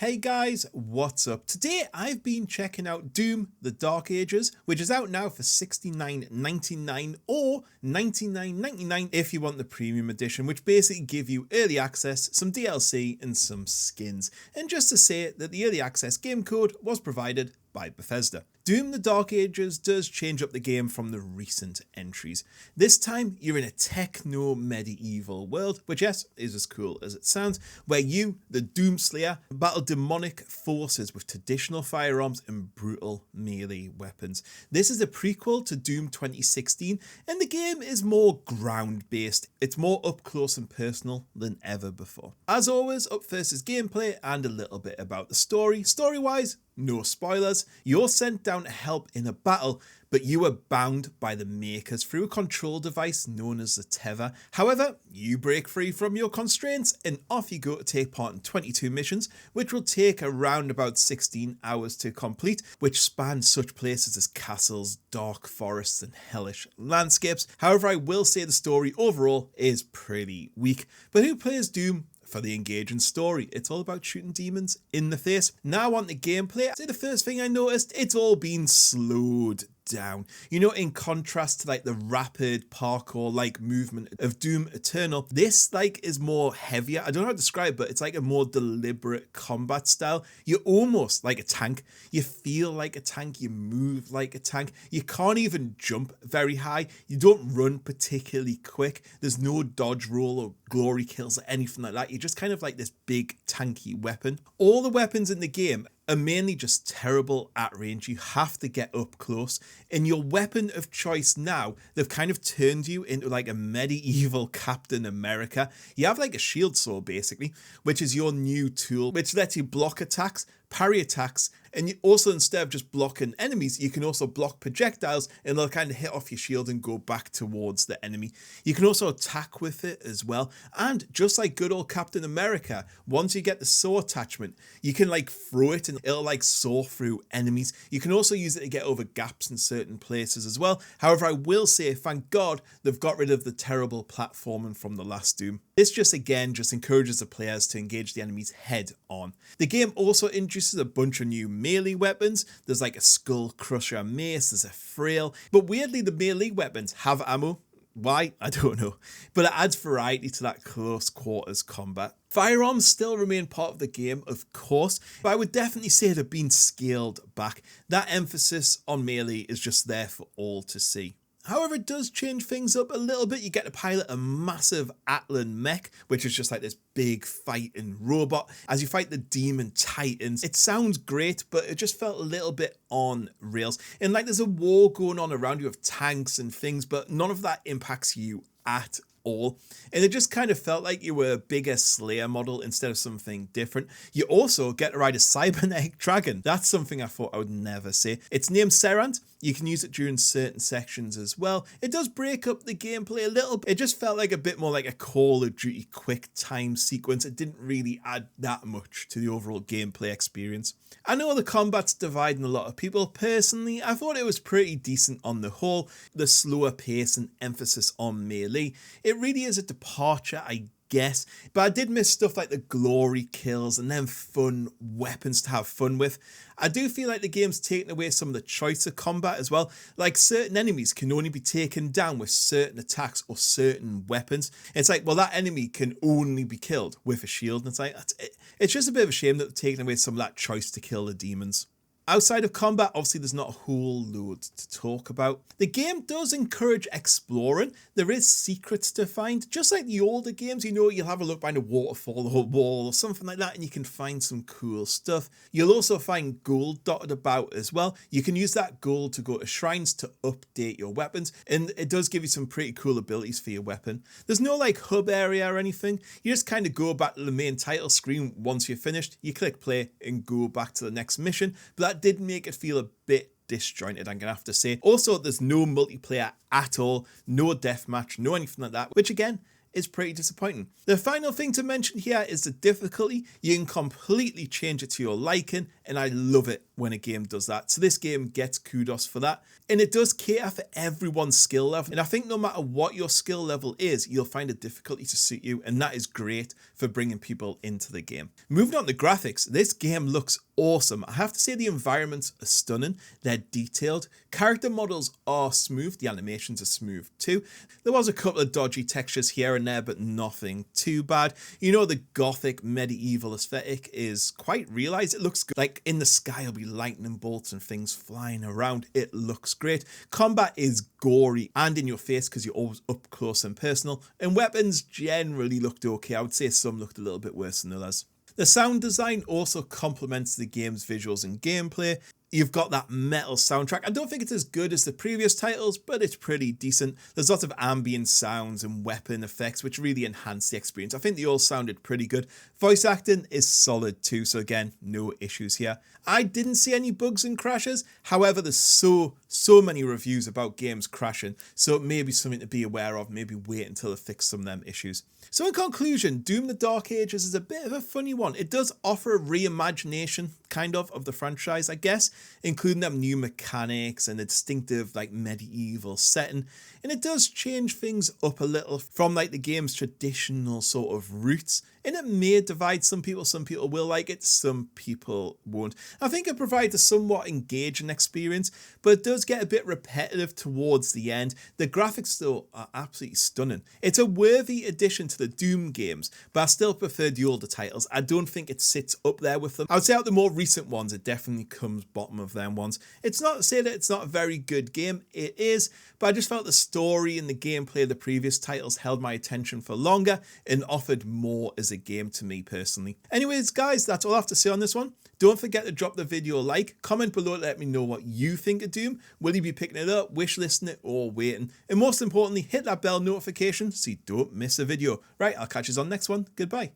Hey guys, what's up? Today I've been checking out Doom: The Dark Ages, which is out now for $69.99 or $99.99 if you want the premium edition, which basically give you early access, some DLC and some skins. And just to say that the early access game code was provided by Bethesda. Doom: The Dark Ages does change up the game from the recent entries. This time you're in a techno-medieval world, which yes, is as cool as it sounds, where you, the Doom Slayer, battle demonic forces with traditional firearms and brutal melee weapons. This is a prequel to Doom 2016, and the game is more ground-based. It's more up close and personal than ever before. As always, up first is gameplay and a little bit about the story. Story-wise, no spoilers. You're sent down to help in a battle, but you are bound by the makers through a control device known as the Tether. However, you break free from your constraints and off you go to take part in 22 missions, which will take around about 16 hours to complete, which span such places as castles, dark forests and hellish landscapes. However, I will say the story overall is pretty weak. But who plays Doom for the engaging story? It's all about shooting demons in the face. Now on to gameplay. I'd say the first thing I noticed, it's all been slowed down. You know, in contrast to like the rapid parkour like movement of Doom Eternal, this like is more heavier. I don't know how to describe it, but it's like a more deliberate combat style. You're almost like a tank. You feel like a tank. You move like a tank. You can't even jump very high. You don't run particularly quick. There's no dodge roll or glory kills or anything like that. You're just kind of like this big tanky weapon. All the weapons in the game are mainly just terrible at range. You have to get up close. And your weapon of choice now, they've kind of turned you into like a medieval Captain America. You have like a shield sword basically, which is your new tool, which lets you block attacks, parry attacks, and you also, instead of just blocking enemies, you can also block projectiles and they'll kind of hit off your shield and go back towards the enemy. You can also attack with it as well. And just like good old Captain America, once you get the saw attachment, you can like throw it and it'll like saw through enemies. You can also use it to get over gaps in certain places as well. However, I will say, thank God, they've got rid of the terrible platforming from the last Doom. This just encourages the players to engage the enemies head on. The game also introduces a bunch of new melee weapons. There's like a skull crusher mace, there's a frail, but weirdly the melee weapons have ammo. Why? I don't know. But it adds variety to that close quarters combat. Firearms still remain part of the game, of course, but I would definitely say they've been scaled back. That emphasis on melee is just there for all to see. However, it does change things up a little bit. You get to pilot a massive acclaimed mech, which is just like this big fighting robot. As you fight the demon titans, it sounds great, but it just felt a little bit on rails. And like there's a war going on around you of tanks and things, but none of that impacts you at all. And it just kind of felt like you were a bigger Slayer model instead of something different. You also get to ride a cybernetic dragon. That's something I thought I would never say. It's named Serant. You can use it during certain sections as well. It does break up the gameplay a little bit. It just felt like a bit more like a Call of Duty quick time sequence. It didn't really add that much to the overall gameplay experience. I know the combat's dividing a lot of people. Personally, I thought it was pretty decent on the whole. The slower pace and emphasis on melee, it really is a departure, I guess, but I did miss stuff like the glory kills and then fun weapons to have fun with. I do feel like the game's taken away some of the choice of combat as well. Like certain enemies can only be taken down with certain attacks or certain weapons. It's like, well, that enemy can only be killed with a shield. And it's like, it's just a bit of a shame that they've taken away some of that choice to kill the demons. Outside of combat, obviously there's not a whole load to talk about. The game does encourage exploring. There is secrets to find. Just like the older games, you know, you'll have a look behind a waterfall or a wall or something like that and you can find some cool stuff. You'll also find gold dotted about as well. You can use that gold to go to shrines to update your weapons, and it does give you some pretty cool abilities for your weapon. There's no like hub area or anything. You just kind of go back to the main title screen once you're finished. You click play and go back to the next mission. But that did make it feel a bit disjointed, I'm gonna have to say. Also, there's no multiplayer at all, no deathmatch, no anything like that, which again is pretty disappointing. The final thing to mention here is the difficulty. You can completely change it to your liking and I love it when a game does that. So this game gets kudos for that. And it does cater for everyone's skill level. And I think no matter what your skill level is, you'll find a difficulty to suit you. And that is great for bringing people into the game. Moving on to graphics, this game looks awesome. I have to say the environments are stunning. They're detailed. Character models are smooth. The animations are smooth too. There was a couple of dodgy textures here and there, but nothing too bad. You know, the gothic medieval aesthetic is quite realized. It looks good. Like in the sky will be lightning bolts and things flying around. It looks great. Combat is gory and in your face because you're always up close and personal. And weapons generally looked okay. I would say some looked a little bit worse than others. The sound design also complements the game's visuals and gameplay. You've got that metal soundtrack. I don't think it's as good as the previous titles, but it's pretty decent. There's lots of ambient sounds and weapon effects, which really enhance the experience. I think they all sounded pretty good. Voice acting is solid too, so again, no issues here. I didn't see any bugs and crashes. However, there's so many reviews about games crashing, so it may be something to be aware of. Maybe wait until they fix some of them issues. So in conclusion, Doom the Dark Ages is a bit of a funny one. It does offer a reimagination, kind of the franchise, I guess, including them new mechanics and a distinctive like medieval setting. And it does change things up a little from like the game's traditional sort of roots. And it may divide some people will like it, some people won't. I think it provides a somewhat engaging experience, but it does get a bit repetitive towards the end. The graphics though are absolutely stunning. It's a worthy addition to the Doom games, but I still prefer the older titles. I don't think it sits up there with them. I would say out the more recent ones, it definitely comes bottom of them ones. It's not to say that it's not a very good game, it is, but I just felt the story and the gameplay of the previous titles held my attention for longer and offered more as a game to me personally. Anyways guys, that's all I have to say on this one. Don't forget to drop the video a like, comment below to let me know what you think of Doom. Will you be picking it up, wishlisting it, or waiting? And most importantly, hit that bell notification so you don't miss a video. Right, I'll catch you on the next one. Goodbye.